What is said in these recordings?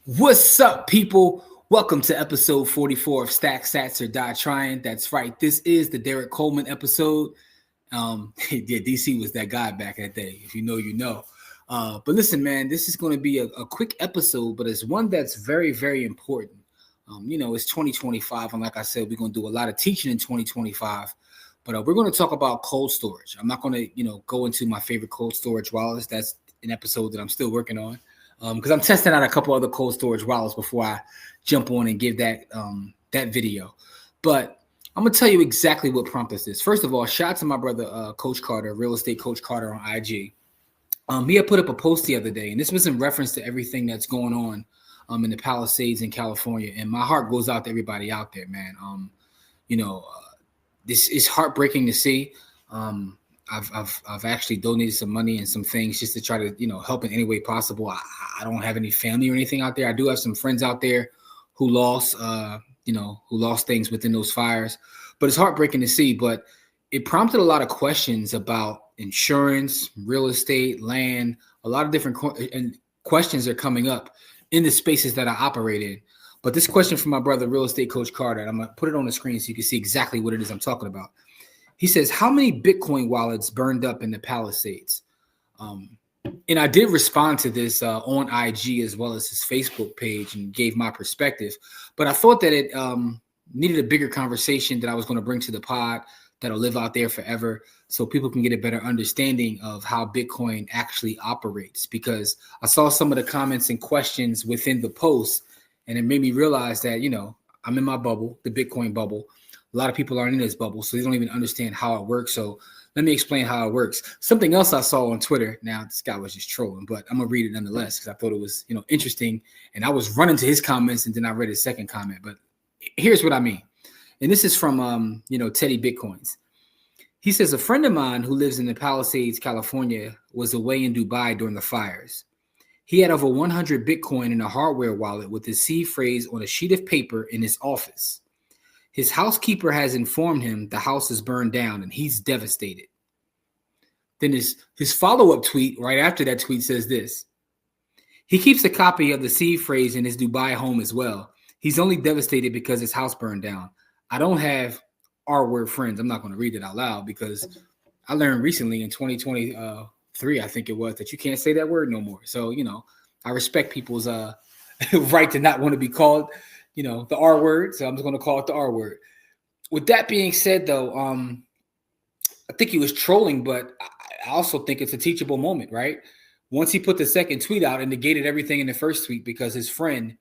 What's up, people? Welcome to episode 44 of Stack Sats or Die Trying. That's right. This is the Derek Coleman episode. Yeah, DC was that guy back in the day. If you know, you know. But listen, man, this is going to be a quick episode, but it's one that's very, very important. It's 2025, and like I said, we're going to do a lot of teaching in 2025. But we're going to talk about cold storage. I'm not going to, go into my favorite cold storage wallets. That's an episode that I'm still working on because I'm testing out a couple other cold storage wallets before I jump on and give that video. But I'm gonna tell you exactly what prompted this. First of all, shout out to my brother Coach Carter, real estate Coach Carter on IG. He had put up a post the other day, and this was in reference to everything that's going on in the Palisades in California. And my heart goes out to everybody out there, man. This is heartbreaking to see. I've actually donated some money and some things just to try to, help in any way possible. I don't have any family or anything out there. I do have some friends out there who lost, who lost things within those fires. But it's heartbreaking to see. But it prompted a lot of questions about insurance, real estate, land. A lot of different questions are coming up in the spaces that I operate in. But this question from my brother, real estate Coach Carter, and I'm going to put it on the screen so you can see exactly what it is I'm talking about. He says, how many Bitcoin wallets burned up in the Palisades? And I did respond to this on IG as well as his Facebook page and gave my perspective. But I thought that it needed a bigger conversation that I was going to bring to the pod that'll live out there forever so people can get a better understanding of how Bitcoin actually operates. Because I saw some of the comments and questions within the post, and it made me realize that, I'm in my bubble, the Bitcoin bubble. A lot of people aren't in this bubble, so they don't even understand how it works. So let me explain how it works. Something else I saw on Twitter. Now, this guy was just trolling, but I'm going to read it nonetheless because I thought it was, interesting. And I was running to his comments, and then I read his second comment. But here's what I mean. And this is from, Teddy Bitcoins. He says, a friend of mine who lives in the Palisades, California, was away in Dubai during the fires. He had over 100 Bitcoin in a hardware wallet with the seed phrase on a sheet of paper in his office. His housekeeper has informed him the house is burned down and he's devastated. Then his follow-up tweet right after that tweet says this. He keeps a copy of the seed phrase in his Dubai home as well. He's only devastated because his house burned down. I don't have R-word friends. I'm not going to read it out loud because I learned recently in 2023, I think it was, that you can't say that word no more. So, I respect people's right to not want to be called the R word. So I'm just going to call it the R word. With that being said, though, I think he was trolling, but I also think it's a teachable moment, right? Once he put the second tweet out and negated everything in the first tweet because his friend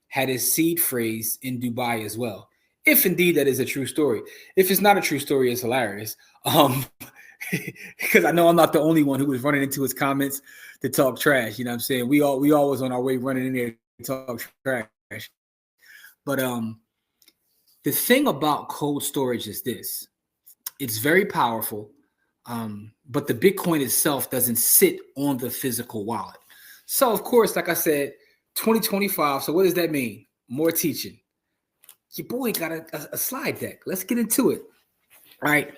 had his seed phrase in Dubai as well. If indeed that is a true story. If it's not a true story, it's hilarious. Because I know I'm not the only one who was running into his comments to talk trash. You know what I'm saying? We all was on our way running in there to talk trash. But the thing about cold storage is this. It's very powerful, but the Bitcoin itself doesn't sit on the physical wallet. So, of course, like I said, 2025. So what does that mean? More teaching. Your boy got a slide deck. Let's get into it. All right.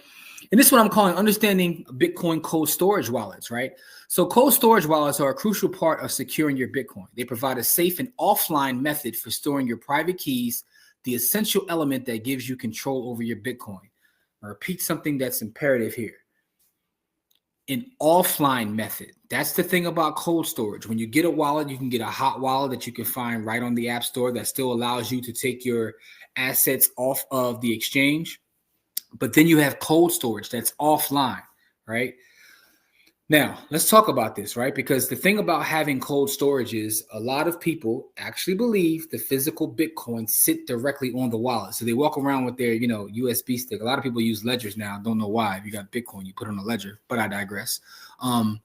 And this is what I'm calling understanding Bitcoin cold storage wallets, right? So cold storage wallets are a crucial part of securing your Bitcoin. They provide a safe and offline method for storing your private keys, the essential element that gives you control over your Bitcoin. I repeat something that's imperative here. An offline method. That's the thing about cold storage. When you get a wallet, you can get a hot wallet that you can find right on the App Store that still allows you to take your assets off of the exchange. But then you have cold storage that's offline, right? Now, let's talk about this, right? Because the thing about having cold storage is a lot of people actually believe the physical Bitcoin sit directly on the wallet. So they walk around with their, USB stick. A lot of people use ledgers now. Don't know why. If you got Bitcoin, you put it on a ledger, but I digress. And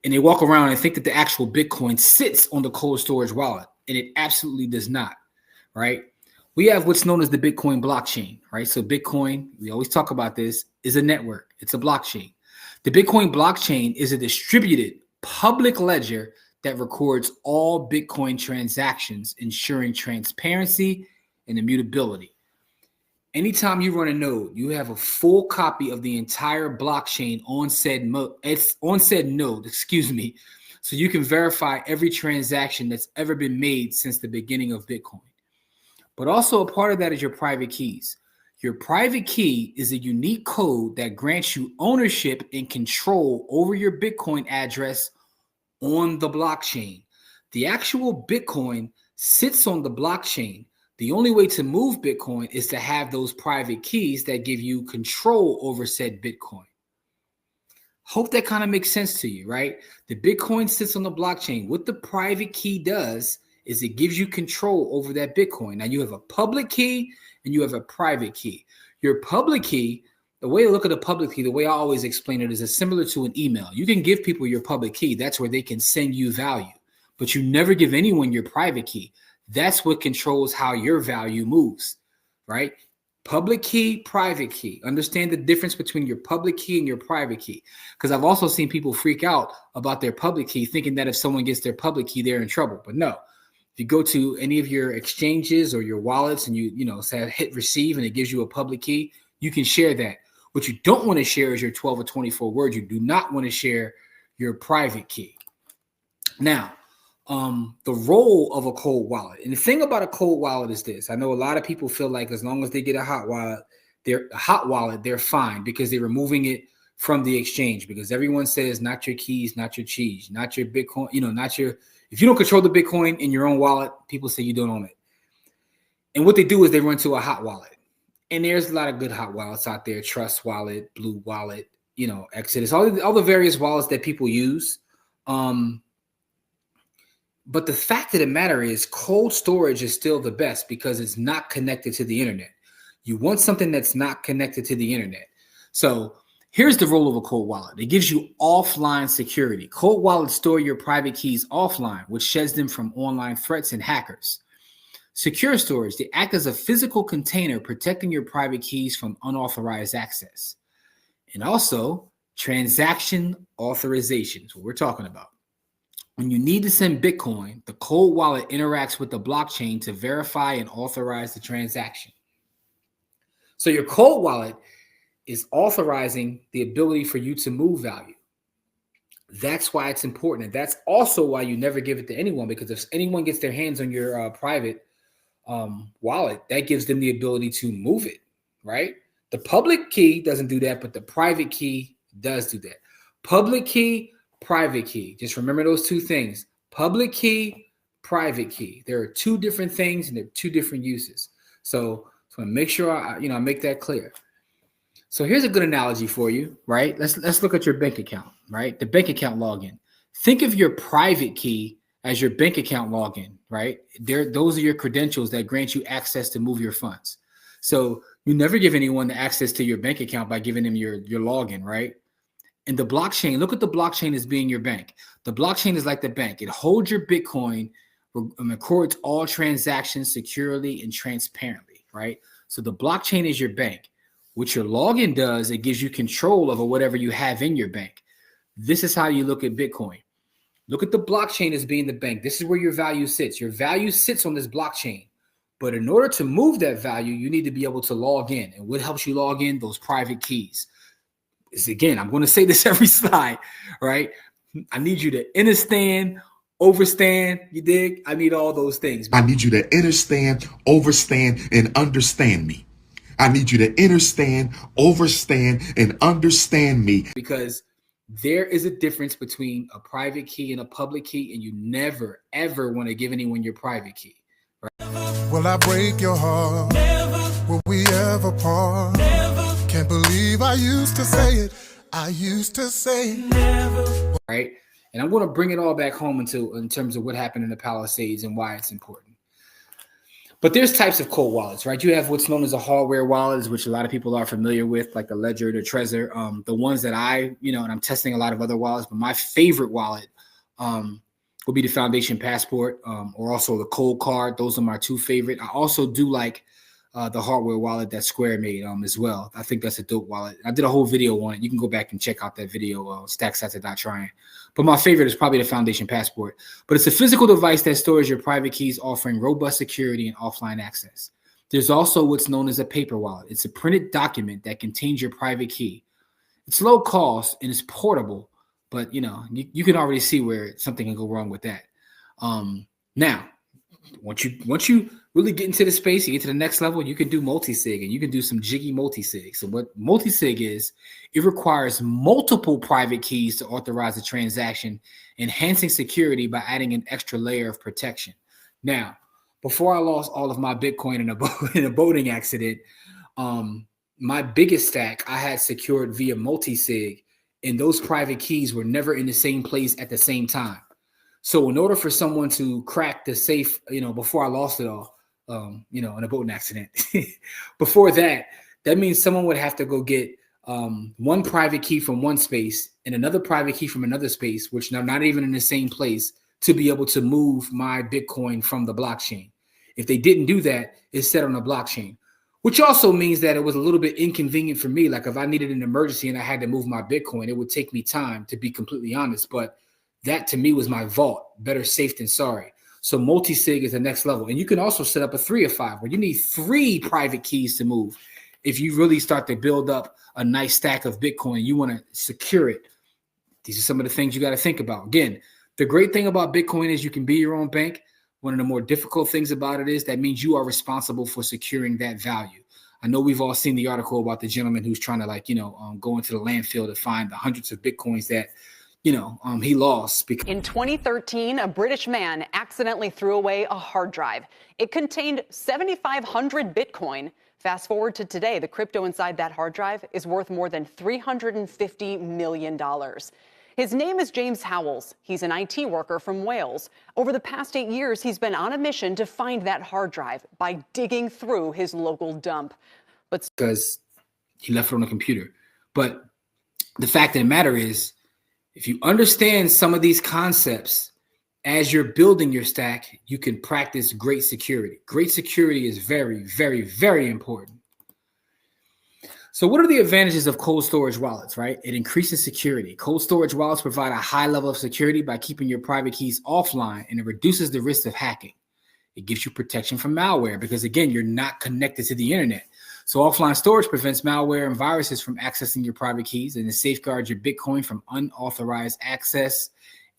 they walk around and think that the actual Bitcoin sits on the cold storage wallet, and it absolutely does not, right? We have what's known as the Bitcoin blockchain, right? So Bitcoin, we always talk about this, is a network. It's a blockchain. The Bitcoin blockchain is a distributed public ledger that records all Bitcoin transactions, ensuring transparency and immutability. Anytime you run a node, you have a full copy of the entire blockchain on said node, So you can verify every transaction that's ever been made since the beginning of Bitcoin. But also a part of that is your private keys. Your private key is a unique code that grants you ownership and control over your Bitcoin address on the blockchain. The actual Bitcoin sits on the blockchain. The only way to move Bitcoin is to have those private keys that give you control over said Bitcoin. Hope that kind of makes sense to you, right? The Bitcoin sits on the blockchain. What the private key does is it gives you control over that Bitcoin. Now you have a public key and you have a private key. Your public key, the way to look at a public key, the way I always explain it is similar to an email. You can give people your public key. That's where they can send you value. But you never give anyone your private key. That's what controls how your value moves, right? Public key, private key. Understand the difference between your public key and your private key. Because I've also seen people freak out about their public key, thinking that if someone gets their public key, they're in trouble. But no, if you go to any of your exchanges or your wallets and you say hit receive and it gives you a public key, you can share that. What you don't want to share is your 12 or 24 words. You do not want to share your private key. Now, the role of a cold wallet. And the thing about a cold wallet is this. I know a lot of people feel like as long as they get a hot wallet, they're fine because they're removing it from the exchange, because everyone says not your keys, not your cheese, not your Bitcoin, if you don't control the Bitcoin in your own wallet, people say you don't own it. And what they do is they run to a hot wallet. And there's a lot of good hot wallets out there, Trust Wallet, Blue Wallet, Exodus, all the various wallets that people use. But the fact of the matter is cold storage is still the best because it's not connected to the internet. You want something that's not connected to the internet. So here's the role of a cold wallet. It gives you offline security. Cold wallets store your private keys offline, which sheds them from online threats and hackers. Secure storage, they act as a physical container protecting your private keys from unauthorized access. And also transaction authorization is what we're talking about. When you need to send Bitcoin, the cold wallet interacts with the blockchain to verify and authorize the transaction. So your cold wallet is authorizing the ability for you to move value. That's why it's important. And that's also why you never give it to anyone, because if anyone gets their hands on your private wallet, that gives them the ability to move it, right? The public key doesn't do that, but the private key does do that. Public key, private key. Just remember those two things. Public key, private key. There are two different things and they're two different uses. So I want to make sure I make that clear. So here's a good analogy for you, right? Let's look at your bank account, right? The bank account login. Think of your private key as your bank account login, right? Those are your credentials that grant you access to move your funds. So you never give anyone the access to your bank account by giving them your login, right? And the blockchain, look at the blockchain as being your bank. The blockchain is like the bank. It holds your Bitcoin and records all transactions securely and transparently, right? So the blockchain is your bank. What your login does, it gives you control over whatever you have in your bank. This is how you look at Bitcoin. Look at the blockchain as being the bank. This is where your value sits. Your value sits on this blockchain. But in order to move that value, you need to be able to log in. And what helps you log in? Those private keys. Again, I'm going to say this every slide, right? I need you to understand, overstand, you dig? I need all those things. I need you to understand, overstand, and understand me. I need you to understand, overstand, and understand me. Because there is a difference between a private key and a public key, and you never, ever want to give anyone your private key. Right? Will I break your heart? Never. Will we ever part? Never. Can't believe I used to say it. I used to say never. Right? And I'm going to bring it all back home in terms of what happened in the Palisades and why it's important. But there's types of cold wallets, right? You have what's known as a hardware wallet, which a lot of people are familiar with, like the Ledger, the Trezor. The ones that and I'm testing a lot of other wallets, but my favorite wallet will be the Foundation Passport or also the Cold Card. Those are my two favorite. I also do like the hardware wallet that Square made as well. I think that's a dope wallet. I did a whole video on it. You can go back and check out that video, stacksats.trying. But my favorite is probably the Foundation Passport. But it's a physical device that stores your private keys, offering robust security and offline access. There's also what's known as a paper wallet. It's a printed document that contains your private key. It's low cost and it's portable, But you can already see where something can go wrong with that. Now, once you really get into the space, you get to the next level, you can do multi-sig, and you can do some jiggy multi-sig. So what multi-sig is, it requires multiple private keys to authorize a transaction, enhancing security by adding an extra layer of protection. Now, before I lost all of my Bitcoin in a boating accident, my biggest stack I had secured via multi-sig, and those private keys were never in the same place at the same time. So in order for someone to crack the safe, before I lost it all, in a boating accident, before that means someone would have to go get one private key from one space and another private key from another space, which are not even in the same place, to be able to move my Bitcoin from the blockchain. If they didn't do that, it's set on the blockchain, which also means that it was a little bit inconvenient for me. Like if I needed an emergency and I had to move my Bitcoin, it would take me time, to be completely honest. But that to me was my vault. Better safe than sorry. So multi-sig is the next level. And you can also set up a 3 of 5 where you need 3 private keys to move. If you really start to build up a nice stack of Bitcoin, you want to secure it. These are some of the things you got to think about. Again, the great thing about Bitcoin is you can be your own bank. One of the more difficult things about it is that means you are responsible for securing that value. I know we've all seen the article about the gentleman who's trying to go into the landfill to find the hundreds of Bitcoins that he lost. In 2013, a British man accidentally threw away a hard drive. It contained 7,500 Bitcoin. Fast forward to today, the crypto inside that hard drive is worth more than $350 million. His name is James Howells. He's an IT worker from Wales. Over the past 8 years, he's been on a mission to find that hard drive by digging through his local dump. But because he left it on the computer. But the fact of the matter is, if you understand some of these concepts as you're building your stack, you can practice great security. Great security is very, very, very important. So what are the advantages of cold storage wallets, right? It increases security. Cold storage wallets provide a high level of security by keeping your private keys offline, and it reduces the risk of hacking. It gives you protection from malware because, again, you're not connected to the internet. So offline storage prevents malware and viruses from accessing your private keys, and it safeguards your Bitcoin from unauthorized access,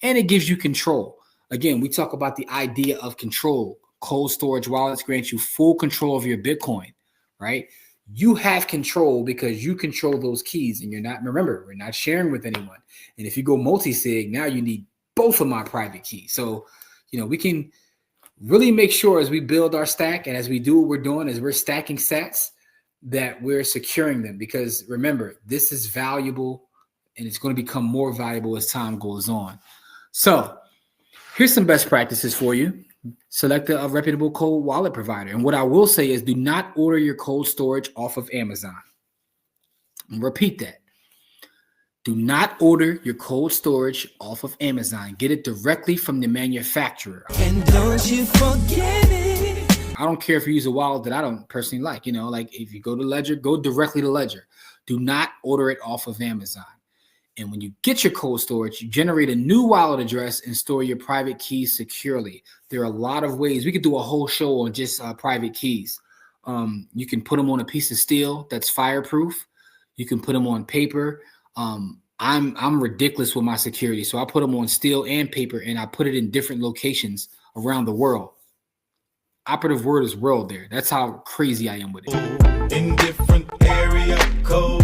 and it gives you control. Again, we talk about the idea of control. Cold storage wallets grant you full control of your Bitcoin, right? You have control because you control those keys, and remember, we're not sharing with anyone. And if you go multi-sig, now you need both of my private keys. So, we can really make sure as we build our stack and as we do what we're doing, as we're stacking sats, that we're securing them, because remember, this is valuable and it's going to become more valuable as time goes on. So here's some best practices for you. Select a reputable cold wallet provider. And what I will say is, do not order your cold storage off of Amazon. And repeat that. Do not order your cold storage off of Amazon. Get it directly from the manufacturer. And don't you forget it. I don't care if you use a wallet that I don't personally like. Like if you go to Ledger, go directly to Ledger. Do not order it off of Amazon. And when you get your cold storage, you generate a new wallet address and store your private keys securely. There are a lot of ways. We could do a whole show on just private keys. You can put them on a piece of steel that's fireproof. You can put them on paper. I'm ridiculous with my security, so I put them on steel and paper, and I put it in different locations around the world. Operative word is world there. That's how crazy I am with it. In different area code.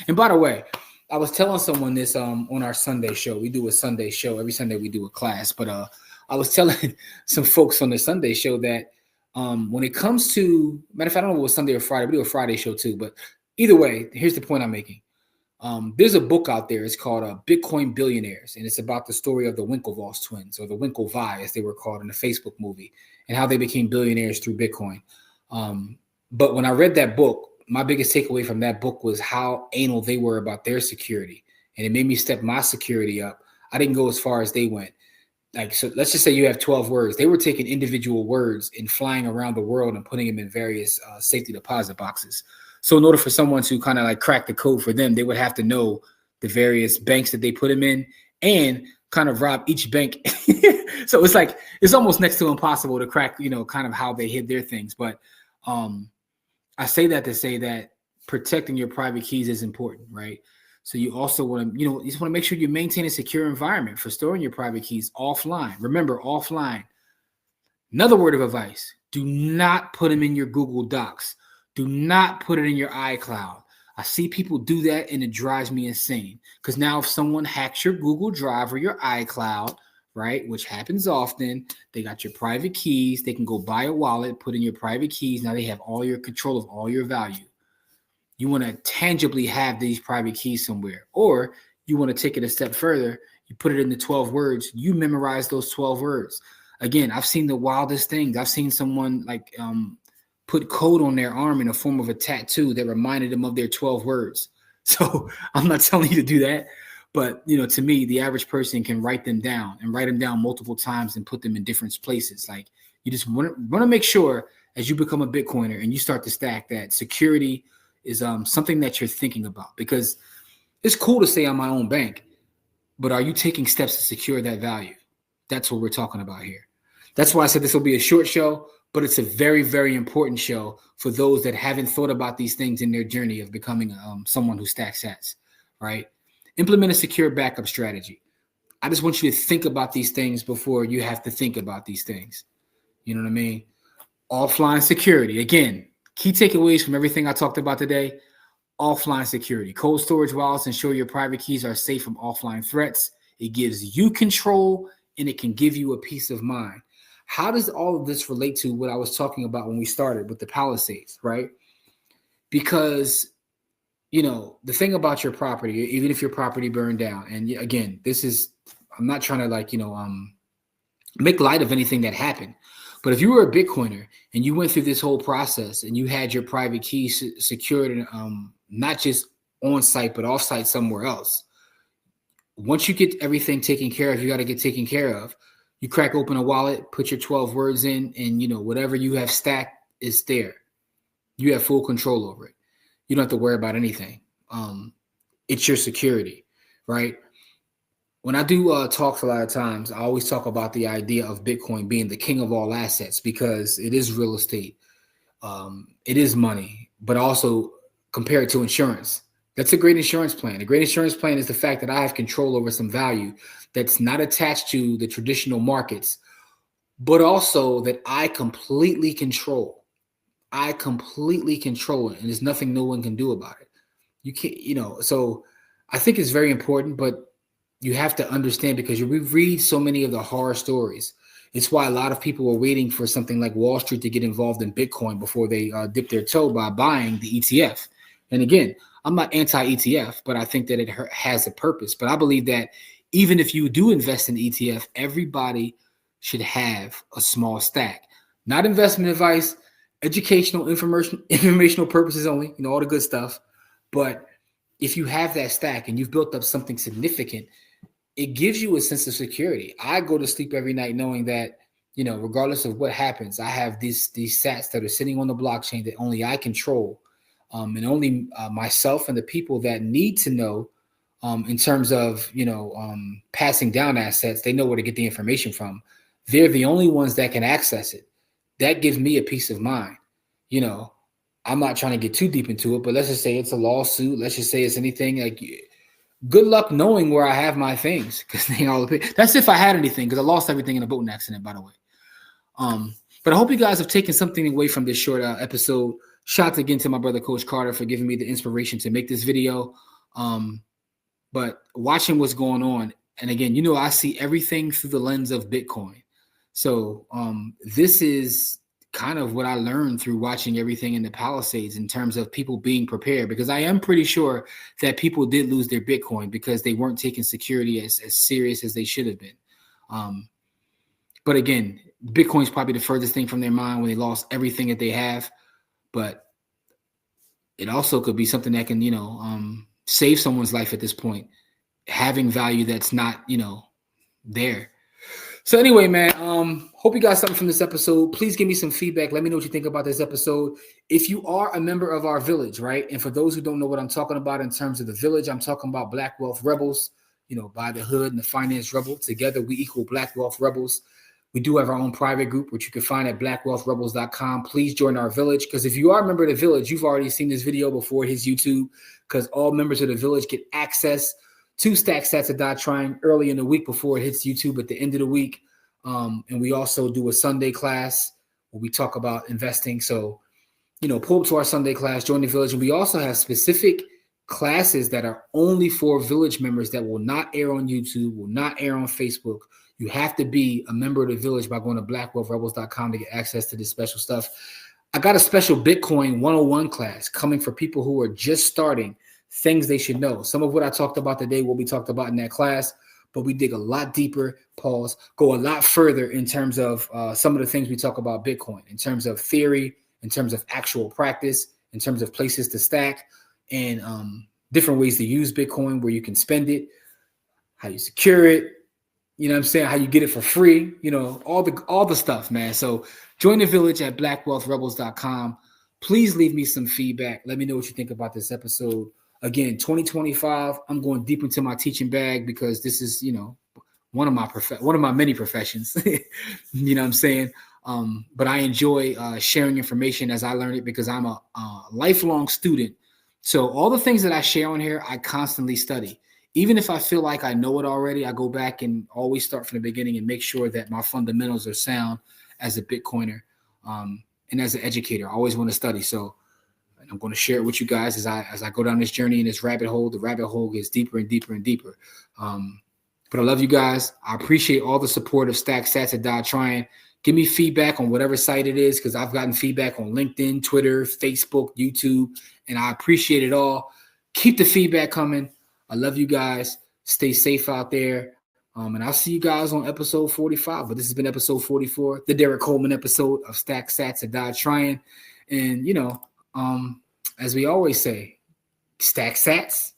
And by the way, I was telling someone this on our Sunday show. We do a Sunday show. Every Sunday we do a class. But I was telling some folks on the Sunday show that when it comes to, matter of fact, I don't know if it was Sunday or Friday. We do a Friday show too. But either way, here's the point I'm making. There's a book out there. It's called Bitcoin Billionaires, and it's about the story of the Winklevoss twins, or the Winklevi, as they were called in the Facebook movie, and how they became billionaires through Bitcoin. But when I read that book, my biggest takeaway from that book was how anal they were about their security, and it made me step my security up. I didn't go as far as they went. So let's just say you have 12 words. They were taking individual words and flying around the world and putting them in various safety deposit boxes. So in order for someone to kind of crack the code for them, they would have to know the various banks that they put them in and kind of rob each bank. So it's almost next to impossible to crack, kind of how they hid their things. But I say that to say that protecting your private keys is important, right? So you also want to, you just want to make sure you maintain a secure environment for storing your private keys offline. Remember, offline. Another word of advice, do not put them in your Google Docs. Do not put it in your iCloud. I see people do that and it drives me insane. Because now if someone hacks your Google Drive or your iCloud, right, which happens often, they got your private keys. They can go buy a wallet, put in your private keys. Now they have all your control of all your value. You want to tangibly have these private keys somewhere. Or you want to take it a step further. You put it in the 12 words. You memorize those 12 words. Again, I've seen the wildest things. I've seen someone like put code on their arm in the form of a tattoo that reminded them of their 12 words. So I'm not telling you to do that. But, to me, the average person can write them down multiple times and put them in different places. Like, you just want to make sure as you become a Bitcoiner and you start to stack that security is something that you're thinking about. Because it's cool to say I'm my own bank, but are you taking steps to secure that value? That's what we're talking about here. That's why I said this will be a short show, but it's a very, very important show for those that haven't thought about these things in their journey of becoming someone who stacks sats, right? Implement a secure backup strategy. I just want you to think about these things before you have to think about these things. You know what I mean? Offline security. Again, key takeaways from everything I talked about today. Offline security. Cold storage wallets ensure your private keys are safe from offline threats. It gives you control and it can give you a peace of mind. How does all of this relate to what I was talking about when we started with the Palisades, right? Because, the thing about your property, even if your property burned down, and again, I'm not trying to make light of anything that happened. But if you were a Bitcoiner and you went through this whole process and you had your private keys secured, not just on site, but off site somewhere else, once you get everything taken care of, you got to get taken care of. You crack open a wallet, put your 12 words in, and whatever you have stacked is there. You have full control over it. You don't have to worry about anything. It's your security, right? When I do talks a lot of times, I always talk about the idea of Bitcoin being the king of all assets because it is real estate. It is money, but also compared to insurance. That's a great insurance plan. A great insurance plan is the fact that I have control over some value that's not attached to the traditional markets, but also that I completely control. I completely control it, and there's nothing no one can do about it. You can't, so I think it's very important, but you have to understand because we read so many of the horror stories. It's why a lot of people are waiting for something like Wall Street to get involved in Bitcoin before they dip their toe by buying the ETF. And again, I'm not anti-ETF, but I think that it has a purpose. But I believe that even if you do invest in ETF, everybody should have a small stack. Not investment advice, educational, informational purposes only, all the good stuff. But if you have that stack and you've built up something significant, it gives you a sense of security. I go to sleep every night knowing that, regardless of what happens, I have these sats that are sitting on the blockchain that only I control. And only myself and the people that need to know in terms of, passing down assets, they know where to get the information from. They're the only ones that can access it. That gives me a peace of mind. I'm not trying to get too deep into it, but let's just say it's a lawsuit. Let's just say it's anything like good luck knowing where I have my things. That's if I had anything, because I lost everything in a boating accident, by the way. But I hope you guys have taken something away from this short episode. Shout out again to my brother, Coach Carter, for giving me the inspiration to make this video. But watching what's going on, and again, I see everything through the lens of Bitcoin. So this is kind of what I learned through watching everything in the Palisades in terms of people being prepared, because I am pretty sure that people did lose their Bitcoin because they weren't taking security as serious as they should have been. But again, Bitcoin is probably the furthest thing from their mind when they lost everything that they have. But it also could be something that can, save someone's life at this point, having value that's not, there. So anyway, man, hope you got something from this episode. Please give me some feedback. Let me know what you think about this episode. If you are a member of our village, right? And for those who don't know what I'm talking about in terms of the village, I'm talking about Black Wealth Rebels, by the hood and the finance rebel. Together we equal Black Wealth Rebels. We do have our own private group, which you can find at blackwealthrebels.com. Please join our village, because if you are a member of the village, you've already seen this video before it hits YouTube, because all members of the village get access to Stack Sats or Die Trying early in the week before it hits YouTube at the end of the week. And we also do a Sunday class where we talk about investing. So, pull up to our Sunday class, join the village. And we also have specific classes that are only for village members that will not air on YouTube, will not air on Facebook. You have to be a member of the village by going to blackwealthrebels.com to get access to this special stuff. I got a special Bitcoin 101 class coming for people who are just starting, things they should know. Some of what I talked about today will be talked about in that class, but we dig a lot deeper, go a lot further in terms of some of the things we talk about Bitcoin, in terms of theory, in terms of actual practice, in terms of places to stack, and different ways to use Bitcoin, where you can spend it, how you secure it, how you get it for free, all the stuff, man. So join the village at blackwealthrebels.com. Please leave me some feedback. Let me know what you think about this episode. Again, 2025, I'm going deep into my teaching bag, because this is, one of my many professions. You know what I'm saying? But I enjoy sharing information as I learn it, because I'm a lifelong student. So all the things that I share on here, I constantly study. Even if I feel like I know it already, I go back and always start from the beginning and make sure that my fundamentals are sound as a Bitcoiner, and as an educator. I always want to study. So I'm going to share it with you guys as I go down this journey in this rabbit hole. The rabbit hole gets deeper and deeper and deeper. But I love you guys. I appreciate all the support of Stack Sats and Die Trying. Give me feedback on whatever site it is, because I've gotten feedback on LinkedIn, Twitter, Facebook, YouTube, and I appreciate it all. Keep the feedback coming. I love you guys. Stay safe out there. And I'll see you guys on episode 45. But this has been episode 44, the Derek Coleman episode of Stack Sats and Die Trying. And, as we always say, stack sats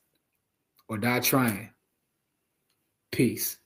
or die trying. Peace.